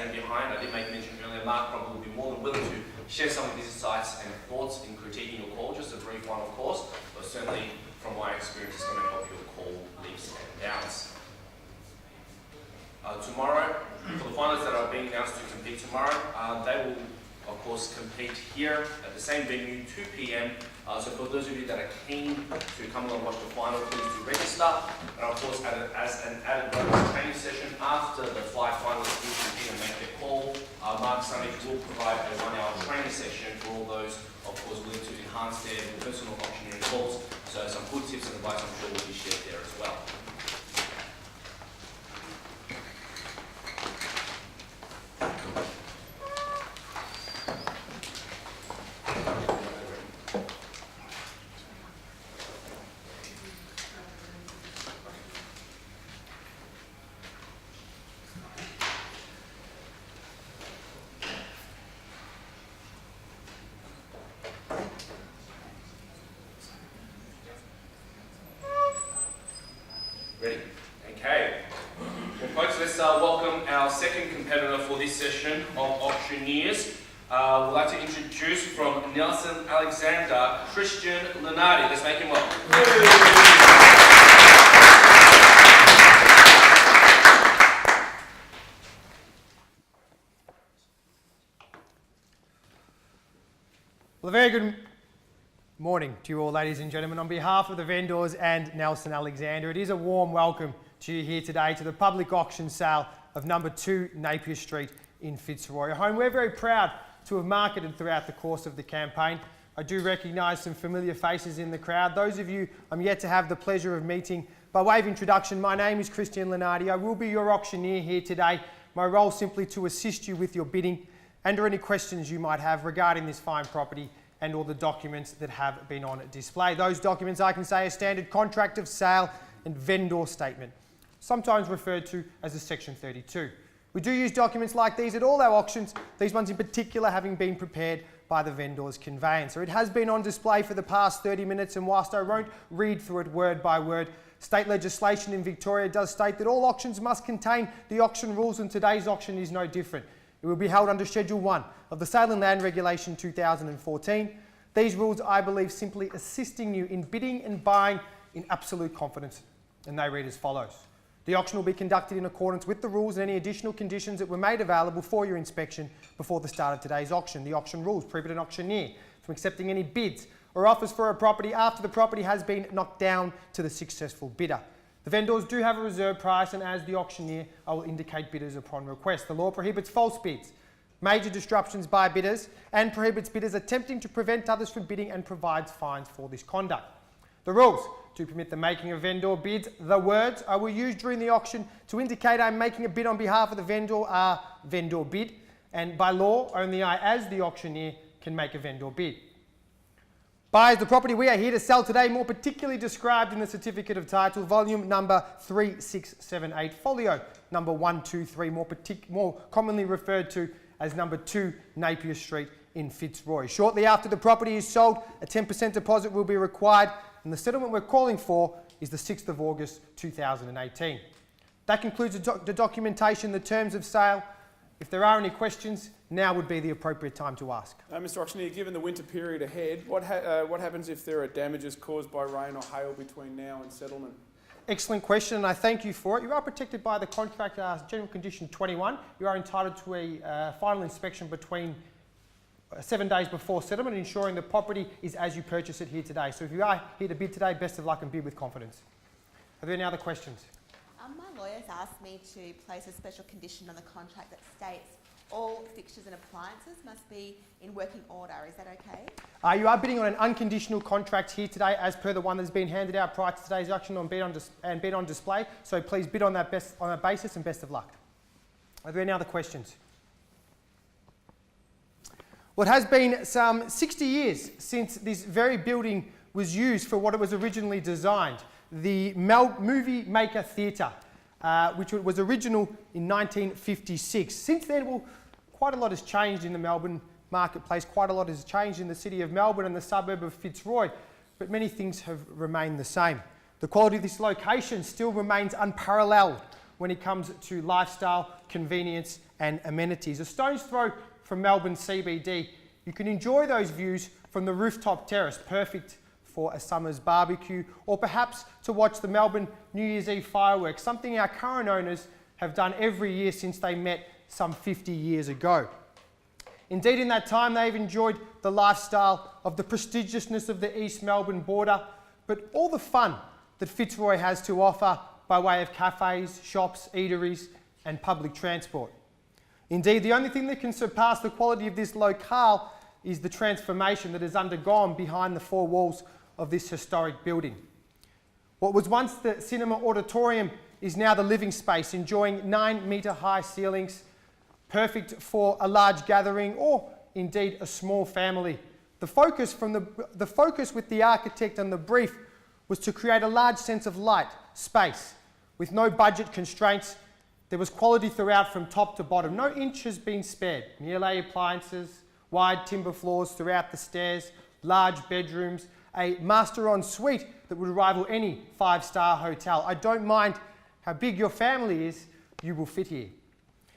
standing behind. I did make mention earlier, Mark probably will be more than willing to share some of his insights and thoughts in critiquing your call, just a brief one of course, but certainly from my experience it's going to help your call leaps and bounds. Tomorrow, for the finalists that are being announced to compete tomorrow, they will of course compete here at the same venue, 2 p.m. So for those of you that are keen to come along and watch the final, please do register. And of course, as an added bonus training session after the 5 finalists will compete and make their call, Mark Summage will provide a 1-hour training session for all those, of course, willing to enhance their personal auctioneering calls. So some good tips and advice I'm sure will be shared there as well. Ready? Okay. Well, folks, let's welcome our second competitor for this session of auctioneers. We'd like to introduce from Nelson Alexander, Kristian Lunardi. Let's make him welcome. Well, a very good morning to you all, ladies and gentlemen. On behalf of the vendors and Nelson Alexander, it is a warm welcome to you here today to the public auction sale of number 2 Napier Street in Fitzroy, a home we're very proud to have marketed throughout the course of the campaign. I do recognise some familiar faces in the crowd. Those of you I'm yet to have the pleasure of meeting, by way of introduction, my name is Kristian Lunardi. I will be your auctioneer here today. My role simply to assist you with your bidding and or any questions you might have regarding this fine property and all the documents that have been on display. Those documents, I can say, are standard contract of sale and vendor statement, sometimes referred to as a Section 32. We do use documents like these at all our auctions, these ones in particular having been prepared by the vendor's conveyancer. It has been on display for the past 30 minutes, and whilst I won't read through it word by word, state legislation in Victoria does state that all auctions must contain the auction rules, and today's auction is no different. It will be held under Schedule 1 of the Sale and Land Regulation 2014. These rules, I believe, simply assisting you in bidding and buying in absolute confidence, and they read as follows. The auction will be conducted in accordance with the rules and any additional conditions that were made available for your inspection before the start of today's auction. The auction rules prohibit an auctioneer from accepting any bids or offers for a property after the property has been knocked down to the successful bidder. The vendors do have a reserve price, and as the auctioneer, I will indicate bidders upon request. The law prohibits false bids, major disruptions by bidders, and prohibits bidders attempting to prevent others from bidding and provides fines for this conduct. The rules to permit the making of vendor bids, the words I will use during the auction to indicate I'm making a bid on behalf of the vendor are vendor bid, and by law, only I, as the auctioneer, can make a vendor bid. Buyers, the property we are here to sell today, more particularly described in the certificate of title, volume number 3678, folio number 123, more commonly referred to as number 2 Napier Street in Fitzroy. Shortly after the property is sold, a 10% deposit will be required, and the settlement we're calling for is the 6th of August 2018. That concludes the documentation, the terms of sale. If there are any questions, now would be the appropriate time to ask. Mr. Auctioneer, given the winter period ahead, what happens if there are damages caused by rain or hail between now and settlement? Excellent question, and I thank you for it. You are protected by the contract, General Condition 21. You are entitled to a final inspection between 7 days before settlement, ensuring the property is as you purchase it here today. So if you are here to bid today, best of luck and bid with confidence. Are there any other questions? My lawyers asked me to place a special condition on the contract that states all fixtures and appliances must be in working order. Is that okay? You are bidding on an unconditional contract here today, as per the one that's been handed out prior to today's auction and bid on display. So please bid on that basis, and best of luck. Are there any other questions? Well, it has been some 60 years since this very building was used for what it was originally designed, the Movie Maker Theatre, which was original in 1956. Since then, well, quite a lot has changed in the Melbourne marketplace, quite a lot has changed in the city of Melbourne and the suburb of Fitzroy, but many things have remained the same. The quality of this location still remains unparalleled when it comes to lifestyle, convenience and amenities. A stone's throw from Melbourne CBD, you can enjoy those views from the rooftop terrace, perfect for a summer's barbecue, or perhaps to watch the Melbourne New Year's Eve fireworks, something our current owners have done every year since they met some 50 years ago. Indeed, in that time, they've enjoyed the lifestyle of the prestigiousness of the East Melbourne border, but all the fun that Fitzroy has to offer by way of cafes, shops, eateries, and public transport. Indeed, the only thing that can surpass the quality of this locale is the transformation that has undergone behind the four walls of this historic building. What was once the cinema auditorium is now the living space, enjoying 9-metre high ceilings, perfect for a large gathering or indeed a small family. The focus with the architect and the brief was to create a large sense of light, space, with no budget constraints. There was quality throughout from top to bottom. No inch has been spared. Miele appliances, wide timber floors throughout the stairs, large bedrooms, a master en suite that would rival any 5-star hotel. I don't mind how big your family is, you will fit here.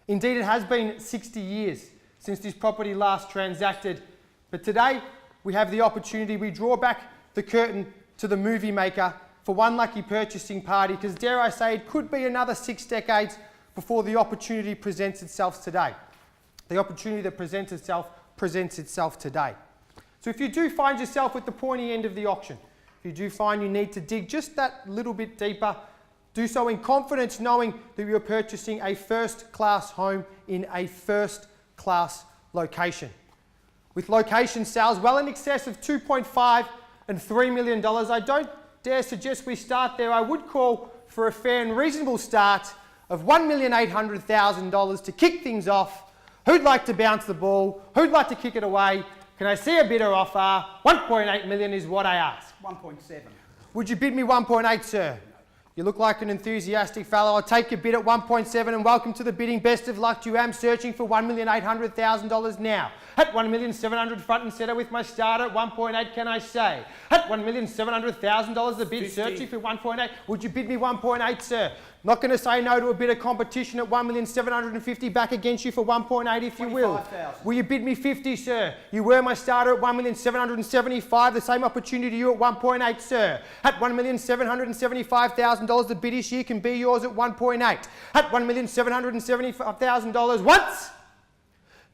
Indeed, it has been 60 years since this property last transacted, but today we have the opportunity, we draw back the curtain to the movie maker for one lucky purchasing party, because dare I say, it could be another 6 decades before the opportunity presents itself today. The opportunity that presents itself today. So if you do find yourself at the pointy end of the auction, if you do find you need to dig just that little bit deeper, do so in confidence, knowing that you're purchasing a first-class home in a first-class location. With location sales well in excess of $2.5 and $3 million, I don't dare suggest we start there. I would call for a fair and reasonable start of $1,800,000 to kick things off. Who'd like to bounce the ball? Who'd like to kick it away? Can I see a bidder offer? 1.8 million is what I ask. 1.7. Would you bid me 1.8, sir? You look like an enthusiastic fellow. I'll take your bid at 1.7 and welcome to the bidding. Best of luck to you. I'm searching for $1,800,000 now. At $1,700,000 front and centre with my starter at 1.8, can I say? At $1,700,000 the bid, 50. searching for 1.8. Would you bid me 1.8, sir? Not going to say no to a bit of competition at $1,750,000 back against you for 1.8 if you will. 25,000. Will you bid me 50, sir? You were my starter at $1,775,000. The same opportunity to you at 1.8, sir. At $1,775,000, the bid this year can be yours at 1.8. At $1,775,000 once,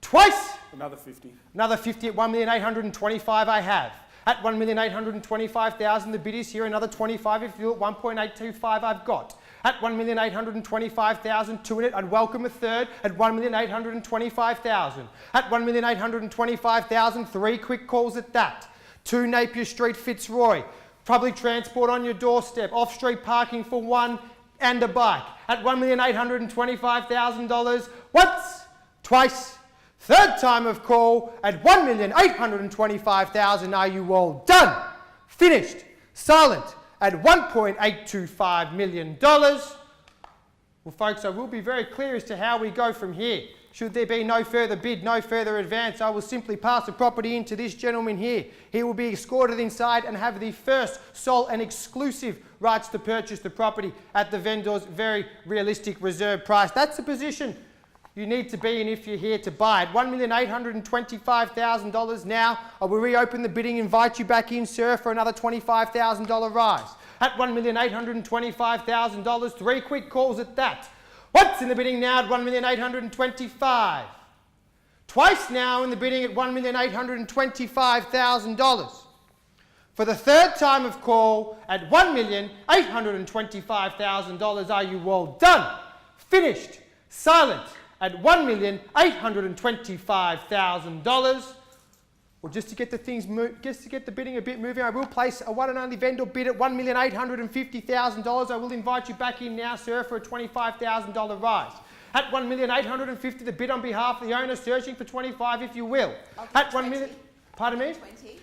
twice, Another 50. another 50 at $1,825,000 I have. At $1,825,000, the bid is here, another 25 if you at 1.825 I've got. At $1,825,000, two in it, I'd welcome a third at $1,825,000. At $1,825,000, 3 quick calls at that. 2 Napier Street, Fitzroy. Public transport on your doorstep. Off-street parking for 1 and a bike. At $1,825,000, once, twice, third time of call at $1,825,000. Are you all done? Finished? Silent? At $1.825 million. Well, folks, I will be very clear as to how we go from here. Should there be no further bid, no further advance, I will simply pass the property into this gentleman here. He will be escorted inside and have the first, sole and exclusive rights to purchase the property at the vendor's very realistic reserve price. That's the position you need to be in if you're here to buy it. $1,825,000 now. I will reopen the bidding, invite you back in, sir, for another $25,000 rise. At $1,825,000, 3 quick calls at that. Once in the bidding now at $1,825,000. Twice now in the bidding at $1,825,000. For the third time of call at $1,825,000. Are you all done? Finished? Silent? At $1,825,000. Well, just to get the bidding a bit moving, I will place a one and only vendor bid at $1,850,000. I will invite you back in now, sir, for a $25,000 rise. At $1,850,000, the bid on behalf of the owner, searching for 25, if you will. At 1 million. Pardon me?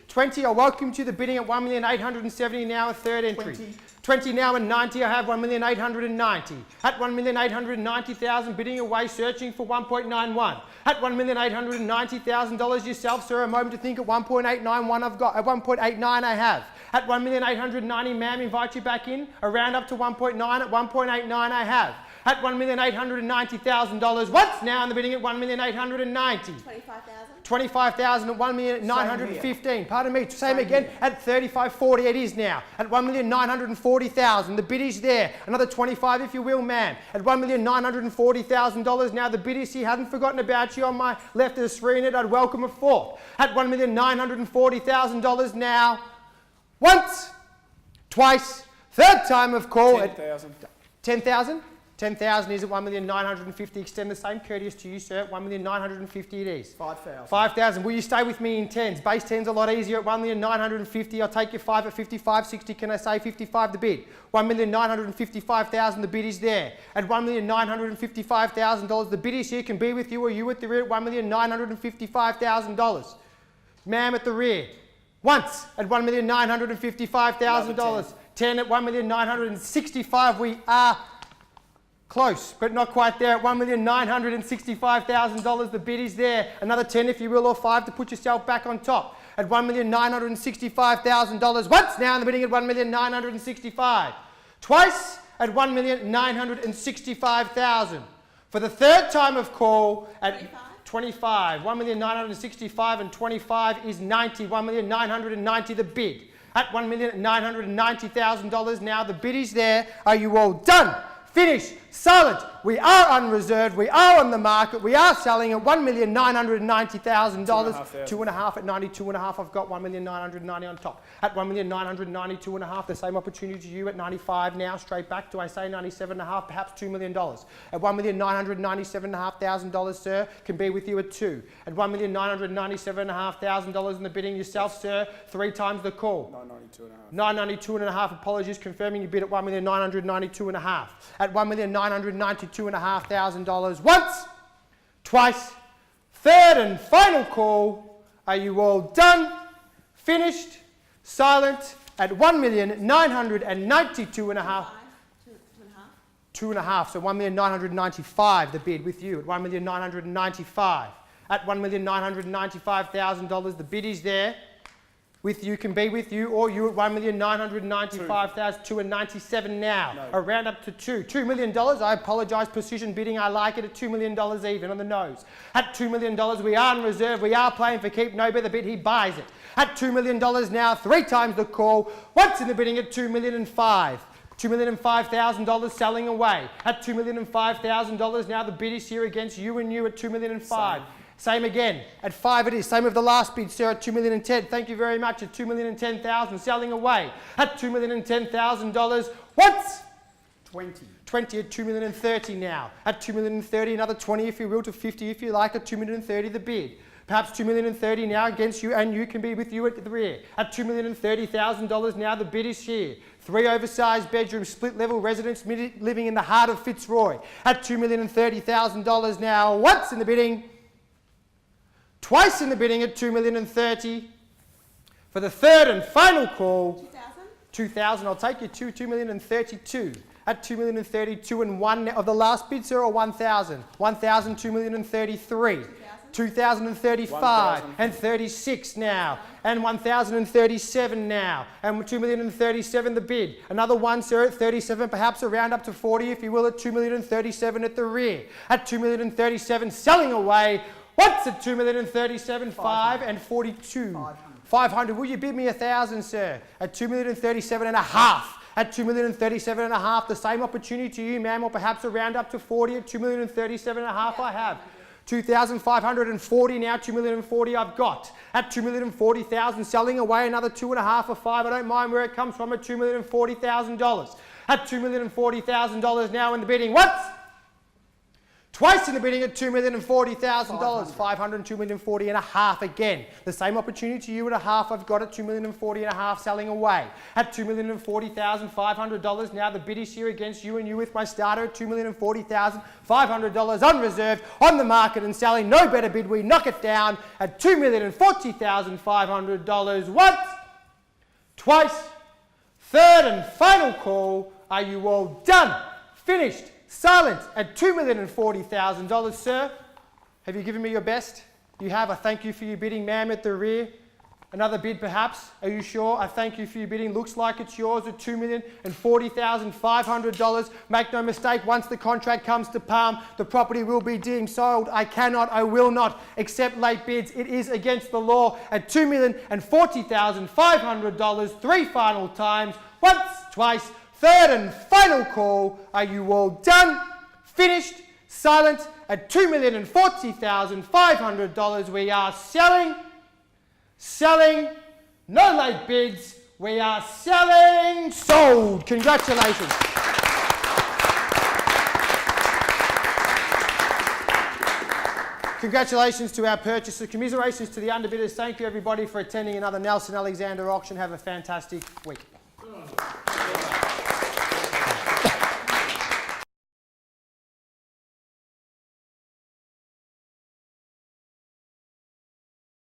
20. I welcome to the bidding at $1,870,000 now, a third entry. 20 now and 90. I have $1,890,000. At $1,890,000, bidding away, searching for 1.91. At $1,890,000 yourself, sir. A moment to think. At 1.891, I've got. At 1.89, I have. At $1,890,000, ma'am, invite you back in. A round up to 1.9. At 1.89, I have. at $1,890,000. Once now in the bidding at $1,890,000. 25,000. 25,000 at 1,915,000. Pardon me, same again at 35.40 it is now. At 1,940,000. The bid is there. Another 25 if you will, ma'am. At $1,940,000 now. The bid is here. Hadn't forgotten about you on my left of the screen. I'd welcome a fourth. At $1,940,000 now. Once, twice, third time of call. 10,000. 10,000? 10,000 is at 1,950,000. Extend the same courteous to you, sir. At 1,950,000 it is. 5,000. 5,000. Will you stay with me in tens? Base 10's a lot easier at 1,950,000. I'll take your 5 at 55.60. Can I say 55 the bid? 1,955,000. The bid is there. At $1,955,000. The bid is here. Can be with you or you at the rear at $1,955,000. Ma'am at the rear. Once at $1,955,000. 10 at $1,965,000. We are close, but not quite there. At $1,965,000, the bid is there. Another 10, if you will, or 5 to put yourself back on top. At $1,965,000. Once now in the bidding at $1,965,000. Twice at $1,965,000. For the third time of call at 25. 1,965,000 and 25 is 90. 1,990,000 the bid. At $1,990,000 now, the bid is there. Are you all done? Finished? Silent? We are unreserved. We are on the market. We are selling at $1,990,000. 2.5 at 92.5. I've got 1,990,000 on top. At 1,992.5, the same opportunity to you at 95 now. Straight back. Do I say 97.5? Perhaps $2 million. At $1,997,500, sir, can be with you at 2. At $1,997,500 in the bidding yourself, sir. 3 times the call. 992.5. Apologies, confirming your bid at $1,992.5. At $1,992,500 once, twice, third and final call. Are you all done? Finished? Silent? At $1,992,500. 2.5. So $1,995,000 the bid with you at $1,995,000. At $1,995,000 the bid is there. With you can be with you, or you at $1,995,000, 2 and 97 now. No. A round up to 2. $2 million, I apologise, precision bidding, I like it at $2 million even on the nose. At $2 million, we are in reserve, we are playing for keep, no better bid, he buys it. At $2 million now, 3 times the call, once in the bidding at $2,005,000. $2,005,000 selling away. At $2,005,000 now, the bid is here against you and you at $2,005,000. Same again, at 5 it is. Same of the last bid, sir, at $2,010,000. Thank you very much, at $2,010,000, selling away. At $2,010,000, once, 20 at $2,030,000 now. At $2,030,000, another 20 if you will, to 50 if you like, at $2,030,000 the bid. Perhaps $2,030,000 now against you, and you can be with you at the rear. At $2,030,000 now, the bid is here. 3 oversized bedrooms, split level residence living in the heart of Fitzroy. At $2,030,000 now, once in the bidding, twice in the bidding at $2,030,000. For the third and final call, 2,000. I'll take you to $2,032,000. At $2,032,000 and 1 of the last bid, sir, or 1,000? 1,000, $2,033,000. 2,035 and 36 now, and 1,037 now, and 2,037 the bid. Another one, sir, at 37, perhaps a round up to 40, if you will, at 2,037 at the rear. At 2,037, selling away. What's at 2,037, 5 and 42? 500. Will you bid me 1,000, sir? At 2,037.5. At 2,037.5, the same opportunity to you, ma'am, or perhaps a round up to 40 at 2,037.5 I have. 2,540 now, 2,040 I've got. At 2,040,000, selling away another 2.5 or 5. I don't mind where it comes from at $2,040,000. At $2,040,000 now in the bidding. What? Twice in the bidding at $2,040,000. 500, $2,040,500 again. The same opportunity to you at a half. I've got at $2,040,500 selling away. At $2,040,500 now. The bid is here against you and you with my starter at $2,040,500 unreserved on the market and selling. No better bid. We knock it down at $2,040,500. Once, twice, third and final call. Are you all done? Finished? Silent at $2,040,000, sir. Have you given me your best? You have. I thank you for your bidding, ma'am, at the rear. Another bid perhaps? Are you sure? I thank you for your bidding. Looks like it's yours at $2,040,500. Make no mistake, once the contract comes to Palm, the property will be deemed sold. I will not accept late bids. It is against the law at $2,040,500. 3 final times. Once, twice, third and final call. Are you all done? Finished? Silent? At $2,040,500. We are selling. No late bids. We are selling. Sold. Congratulations. Congratulations to our purchaser. Commiserations to the underbidders. Thank you everybody for attending another Nelson Alexander auction. Have a fantastic week.